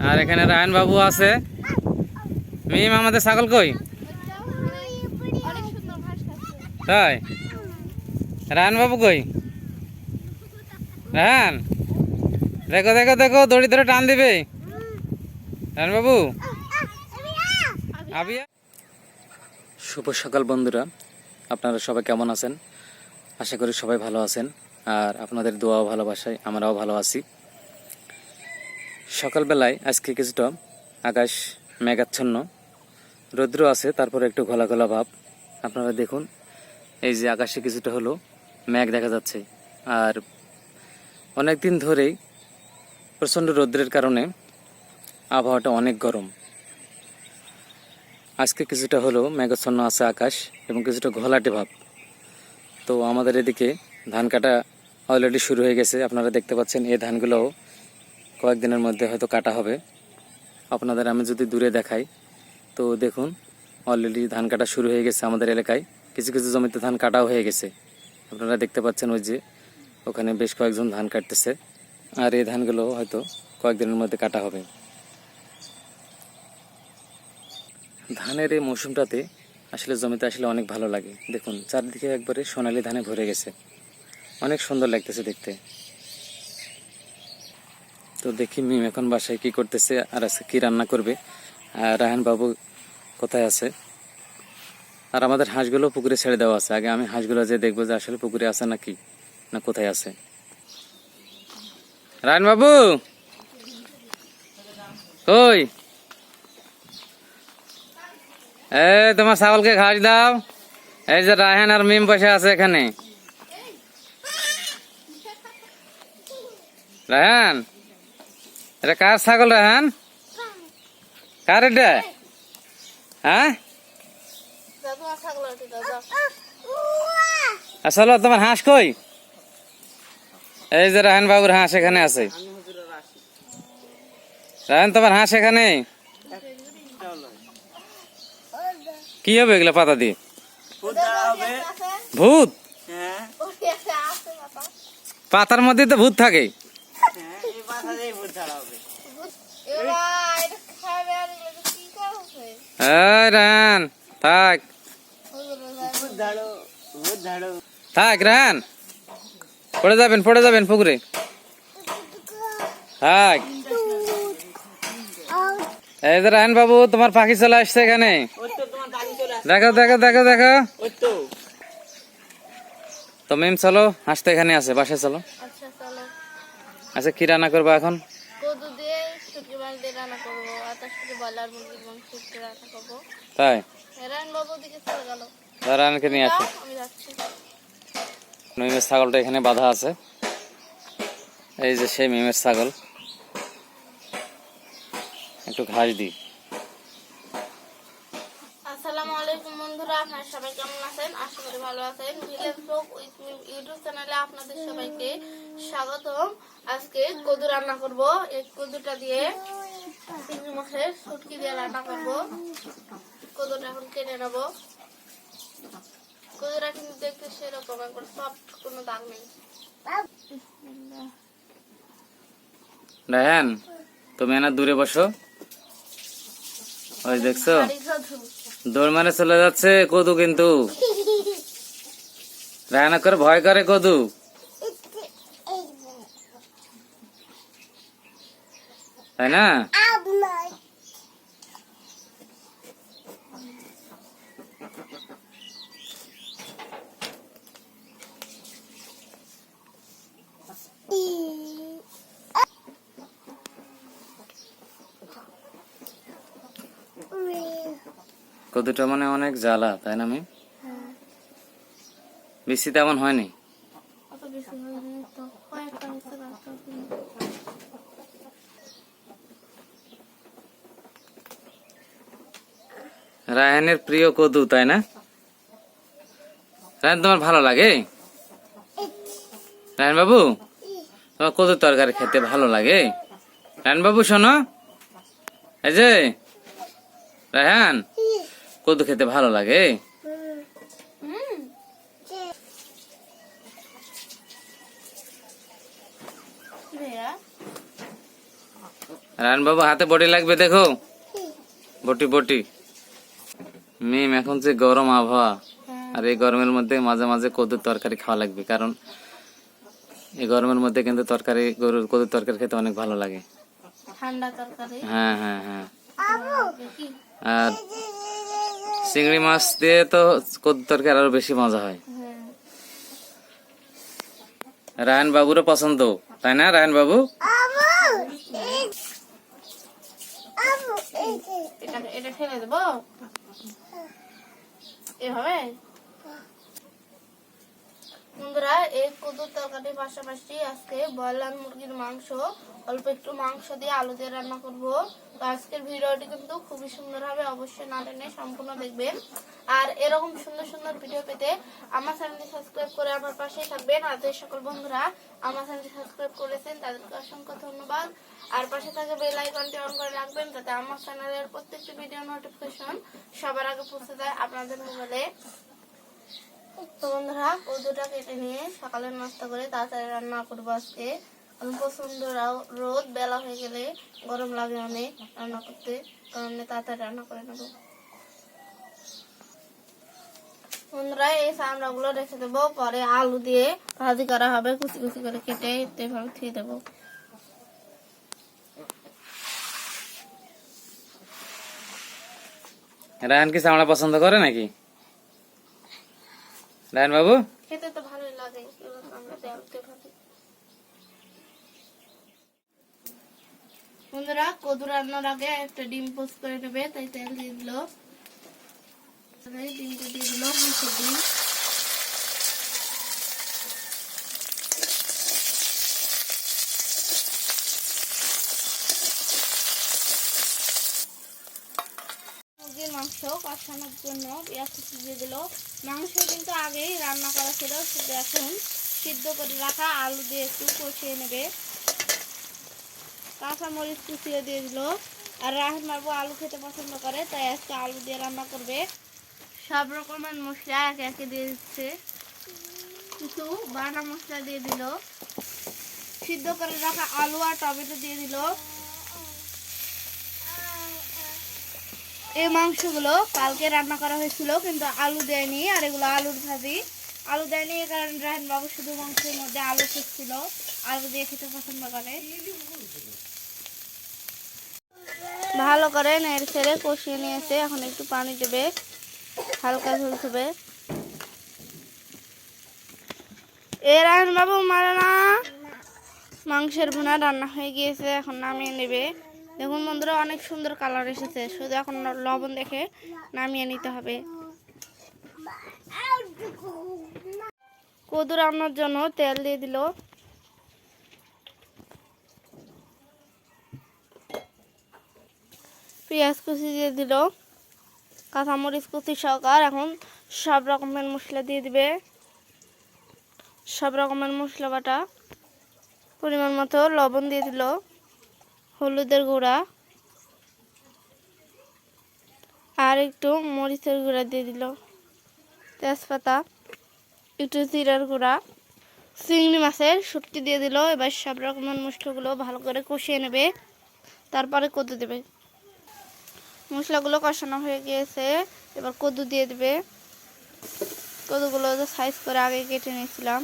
আর এখানে রায়ন বাবু আছে। মিম আমাদের ছাগল কই? তাই রায়ন বাবু কই? রায়ন দেখো দেখো দেখো, দড়ি ধরে টান দিবে রায়ন বাবু। শুভ সকাল বন্ধুরা, আপনারা সবাই কেমন আছেন? আশা করি সবাই ভালো আছেন, আর আপনাদের দোয়া ও ভালোবাসায় আমরাও ভালো আছি। সকালবেলায় আজকে কিছুটা আকাশ মেঘাচ্ছন্ন, রৌদ্র আছে, তারপরে একটু ঘোলা ঘোলা ভাব। আপনারা দেখুন, এই যে আকাশে কিছুটা হলো মেঘ দেখা যাচ্ছে। আর অনেক দিন ধরেই প্রচণ্ড রৌদ্রের কারণে আবহাওয়াটা অনেক গরম। আজকে কিছুটা হলো মেঘাচ্ছন্ন আছে আকাশ এবং কিছুটা ঘোলাটে ভাব। তো আমাদের এদিকে ধান কাটা অলরেডি শুরু হয়ে গেছে। আপনারা দেখতে পাচ্ছেন এই ধানগুলোও কয়েকদিনের মধ্যে হয়তো কাটা হবে। আপনাদের আমি যদি দূরে দেখাই তো দেখুন, অলরেডি ধান কাটা শুরু হয়ে গেছে আমাদের এলাকায়। কিছু কিছু জমিতে ধান কাটাও হয়ে গেছে। আপনারা দেখতে পাচ্ছেন ওই যে ওখানে বেশ কয়েকজন ধান কাটতেছে। আর এই ধানগুলো হয়তো কয়েকদিনের মধ্যে কাটা হবে। ধানের এই মৌসুমটাতে আসলে জমিতে আসলে অনেক ভালো লাগে। দেখুন চারদিকে একবারে সোনালি ধানে ভরে গেছে, অনেক সুন্দর লাগতেছে দেখতে। তো দেখি মিম এখন বাসায় কি করতেছে, আর আজকে কি রান্না করবে, আর রায়হান বাবু কোথায় আছে। আর আমাদের হাঁসগুলো পুকুরে ছেড়ে দেওয়া আছে। আগে আমি হাঁসগুলো যে দেখবো যে আসলে পুকুরে আছে নাকি না কোথায় আছে। রায়হান বাবু কই? তোমার ছাগলকে ঘাস দাও। এই যে রায়হান আর মিম বসে আছে এখানে। রায়হান, এটা কার ছাগল? রায়হান, কার এটা? হ্যাঁ, আসলে তোমার হাঁস কই? এই যে রায়হান বাবুর হাঁস এখানে আছে। রায়হান, তোমার হাঁস এখানে। কি হবে এগুলো পাতা দিয়ে? ভূত? পাতার মধ্যে তো ভূত থাকে। রায়হান থাক থাক, রায়হান পড়ে যাবেন পুকুরে। থাক। এই যে রায়হান বাবু, তোমার পাখি চলে আসছে এখানে। দেখো দেখো দেখো দেখো। তো মিম চলো, হাসতে এখানে আছে, বাসায় চলো। আচ্ছা কি রান্না করবো এখন? তাই রায়হানকে নিয়ে আসো। মিমের ছাগলটা এখানে বাঁধা আছে। এই যে সেই মিমের ছাগল, একটু ঘাস দিই। আসসালামু আলাইকুম বন্ধুরা, আপনারা সবাই কেমন আছেন? আশা করি ভালো আছেন। Village blog with Mim YouTube চ্যানেলে আপনাদের সবাইকে স্বাগতম। আজকে কদু রান্না করব। এই কদুটা দিয়ে চিংড়ি মাছের শুটকি দিয়ে রান্না করব। কদুটা এখন কেটে নেব। কদুটা কিন্তু দেখতে সেরকম একবার সফট, কোনো দাগ নেই। রায়হান, তুমি না দূরে বসো। ওই দেখছো, দৌড় মারে চলে যাচ্ছে কদু, কিন্তু রায়হান করে ভয় করে কদু। তাই না? কদুটা মানে অনেক জ্বালা, তাই না? আমি বেশি তেমন হয়নি। রায়হানের প্রিয় কদু, তাই না? রায়হান, তোমার ভালো লাগে? রায়হান বাবু, তোমার কদুর তরকারি খেতে ভালো লাগে? রায়হান বাবু শোনো, এই যে রায়হান, কদু খেতে ভালো লাগে? রায়ন বাবু হাতে বটি লাগবে দেখো, বটি বটি। মিম এখন যে গরম আবহাওয়া, আর এই গরমের মধ্যে মাঝে মাঝে কদুর তরকারি খাওয়া লাগবে, কারণ এই গরমের মধ্যে কিন্তু তরকারি, গরুর কদুর তরকারি খেতে অনেক ভালো লাগে। ঠান্ডা তরকারি। হ্যাঁ হ্যাঁ হ্যাঁ। কি? আর চিংড়ি মাছ দিয়ে তো কদুর তরকারি আরো বেশি মজা হয়। হ্যাঁ। রায়ন বাবুরও পছন্দ, তাই না রায়ন বাবু? এটা ফেলে দেবো এভাবে। বন্ধুরা, এই কদুর তরকারির পাশাপাশি আজকে ব্রয়লার মুরগির মাংস, অল্প একটু মাংস দিয়ে আলু দিয়ে রান্না করব। তো আজকের ভিডিওটি কিন্তু খুবই সুন্দর হবে, অবশ্যই না টেনে সম্পূর্ণ দেখবেন। আর এরকম সুন্দর সুন্দর ভিডিও পেতে আমার চ্যানেলটি সাবস্ক্রাইব করে আমার পাশেই থাকবেন। আর যে সকল বন্ধুরা আমার চ্যানেলটি সাবস্ক্রাইব করেছেন তাদেরকে অসংখ্য ধন্যবাদ। আর পাশে থাকা বেল আইকনটি অন করে রাখবেন, যাতে আমার চ্যানেলের প্রত্যেকটি ভিডিও নোটিফিকেশন সবার আগে পৌঁছে যায় আপনাদের মোবাইলে। তো বন্ধুরা, কদুটা কেটে নিয়ে সকালে নাস্তা করে তাড়াতাড়ি রান্না করবো আজকে। কারণ প্রচন্ড রোদ, বেলা হয়ে গেলে গরম লাগে অনেক রান্না করতে, কারণে তাড়াতাড়ি রান্না করে নেবো। বন্ধুরা, এই চামড়া গুলো রেখে দেবো, পরে আলু দিয়ে ভাজি করা হবে, কুচি কুচি করে কেটে এভাবে খেয়ে দেবো। রায়ন কি চামড়া পছন্দ করে নাকি রায়ন বাবু? খেতে তো ভালোই লাগে আমরা আলুতে ভাজি। বন্ধুরা, কদু রান্নার আগে একটা ডিম পোস্ট করে নেবে, তাই তেল দিয়ে দিল। ডিমটা দিয়ে দিল, হাঁসের ডিম। মুরগির মাংস কষানোর জন্য পেঁয়াজ কুচি দিয়ে দিল। মাংস কিন্তু আগেই রান্না করা ছিল, শুধু এখন সিদ্ধ করে রাখা আলু দিয়ে একটু কষিয়ে নেবে। কাঁচা মরিচ কুচিয়ে দিয়ে দিল। আর রাহেন বাবু আলু খেতে পছন্দ করে, তাই আজকে আলু দিয়ে রান্না করবে। সব রকমের মশলা একে একে দিয়ে দিচ্ছে, কিছু বাটা মশলা দিয়ে দিল, সিদ্ধ করে রাখা আলু আর টমেটো দিয়ে দিল। এই মাংসগুলো কালকে রান্না করা হয়েছিল, কিন্তু আলু দেয়নি, আর এগুলো আলুর ভাজি। আলু দেয়নি এই কারণে রাহেন বাবু শুধু মাংসের মধ্যে আলু খেয়েছিল, আলু দিয়ে খেতে পছন্দ করে। ভালো করে নেড়ে ছেড়ে কষিয়ে নিয়েছে, এখন একটু পানি দেবে, হালকা ঝোল হবে। এ রাহেন বাবু মারে না। মাংসের ভুনা রান্না হয়ে গিয়েছে, এখন নামিয়ে নেবে। দেখুন বন্ধুরা, অনেক সুন্দর কালার এসেছে, শুধু এখন লবণ দেখে নামিয়ে নিতে হবে। কদু রান্নার জন্য তেল দিয়ে দিল। পেঁয়াজ কুচি দিয়ে দিল, কাঁচামরিচ কুচি সহকার। এখন সব রকমের মশলা দিয়ে দিবে, সব রকমের মশলা বাটা, পরিমাণ মতো লবণ দিয়ে দিল, হলুদের গুঁড়া আর একটু মরিচের গুঁড়া দিয়ে দিল, তেজপাতা, একটু জিরার গুঁড়া, চিংড়ি মাছের শুটকি দিয়ে দিল। এবার সব রকমের মশলাগুলো ভালো করে কষিয়ে নেবে, তারপরে কদু দেবে। মশলাগুলো কষানো হয়ে গিয়েছে, এবার কদু দিয়ে দেবে। কদুগুলো সাইজ করে আগে কেটে নিয়েছিলাম।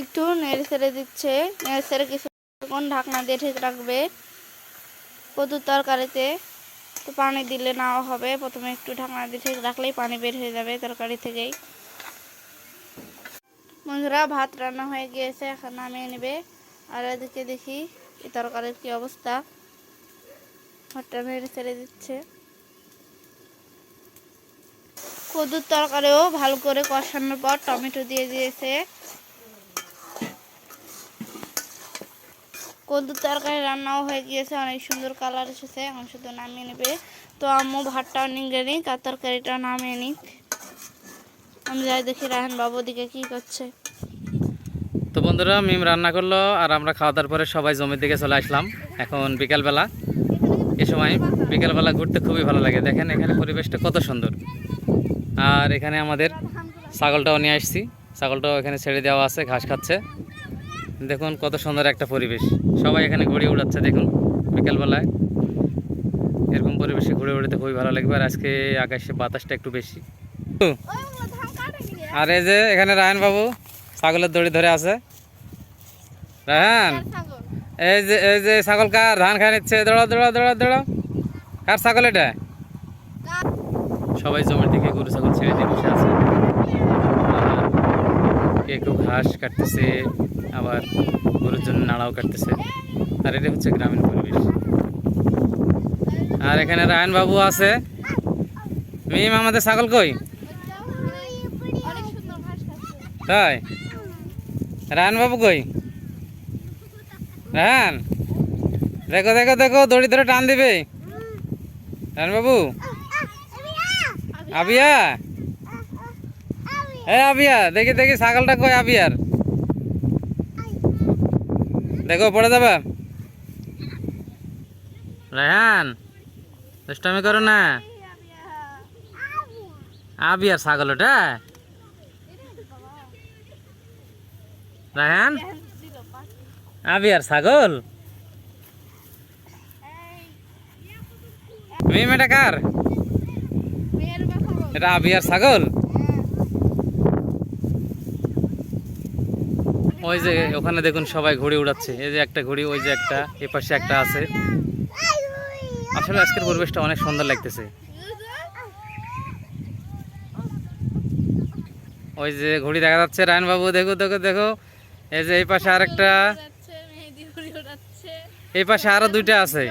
একটু নেড়ে ছেড়ে দিচ্ছে, নেড়ে ছেড়ে কিছুক্ষণ ঢাকনা দিয়ে ঠিক রাখবে। কদুর তরকারিতে তো পানি দিলে নাও হবে, প্রথমে একটু ঢাকনা দিয়ে ঠিক রাখলেই পানি বের হয়ে যাবে তরকারি থেকেই। বন্ধুরা, ভাত রান্না হয়ে গিয়েছে, এখন নামিয়ে নেবে। আর এদিকে দেখি এই তরকারির কি অবস্থা। ভাতটা নেড়ে ছেড়ে দিচ্ছে। কদুর তরকারিও ভালো করে কষানোর পর টমেটো দিয়ে দিয়েছে। কদুর তরকারি রান্নাও হয়ে গিয়েছে, অনেক সুন্দর কালার এসেছে, এখন শুধু নামিয়ে নেবে। তো আম্মু ভাতটাও নিয়ে নিক আর তরকারিটাও নামিয়ে নিক। আমি যাই দেখি রায়হান বাবু দিকে কি করছে। তো বন্ধুরা, মিম রান্না করলো আর আমরা খাওয়া দাওয়ার পরে সবাই জমির দিকে চলে আসলাম। এখন বিকালবেলা, এ সময় বিকালবেলা ঘুরতে খুবই ভালো লাগে। দেখেন এখানে পরিবেশটা কত সুন্দর। আর এখানে আমাদের ছাগলটাও নিয়ে আসছি, ছাগলটাও এখানে ছেড়ে দেওয়া আছে, ঘাস খাচ্ছে। দেখুন কত সুন্দর একটা পরিবেশ, সবাই এখানে ঘুরে উড়াচ্ছে। দেখুন বিকালবেলায় এরকম পরিবেশে ঘুরে উড়াতে খুবই ভালো লাগবে। আর আজকে আকাশে বাতাসটা একটু বেশি। আর এই যে এখানে রায়হান বাবু ছাগলের দড়ি ধরে আছে। রায়হান, এই যে ছাগল কার? ধান খায় নিচ্ছে, দৌড়াও দৌড়াও দৌড়াও দৌড়াও। কার ছাগল এটা? সবাই জমির দিকে গরু ছাগল ছেড়ে দিয়ে বসে আছে। কেউ ঘাস কাটতেছে, আবার গরুর জন্য নাড়াও কাটতেছে। আর এটা হচ্ছে গ্রামীণ পরিবেশ। আর এখানে রায়হান বাবু আছে। মিম, আমাদের ছাগল কই? তাই? রায়হান বাবু কই? রায়হান, দেখো দেখো দেখো, দড়ি ধরে টান দিবে। রায়হান বাবু, আবিয়া, আবিয়া, দেখি দেখি ছাগলটা কই আবিয়ার? দেখো পড়ে যাবে। রায়হান, দুষ্টামি করো না। আবিয়ার ছাগল ওটা? রায়হান, আবিয়ার ছাগল? মিম, এটা কার? এটা আবিয়ার ছাগল? ওই যে ওখানে দেখুন সবাই ঘুড়ি উড়াচ্ছে। এই যে একটা ঘুড়ি, ওই যে একটা, এ পাশে একটা আছে। আসলে আজকের পরিবেশটা অনেক সুন্দর লাগতেছে। ওই যে ঘুড়ি দেখা যাচ্ছে। রায়হান বাবু দেখো দেখো দেখো, এই যে এই পাশে আরেকটা, এই পাশে আরো দুইটা আছে।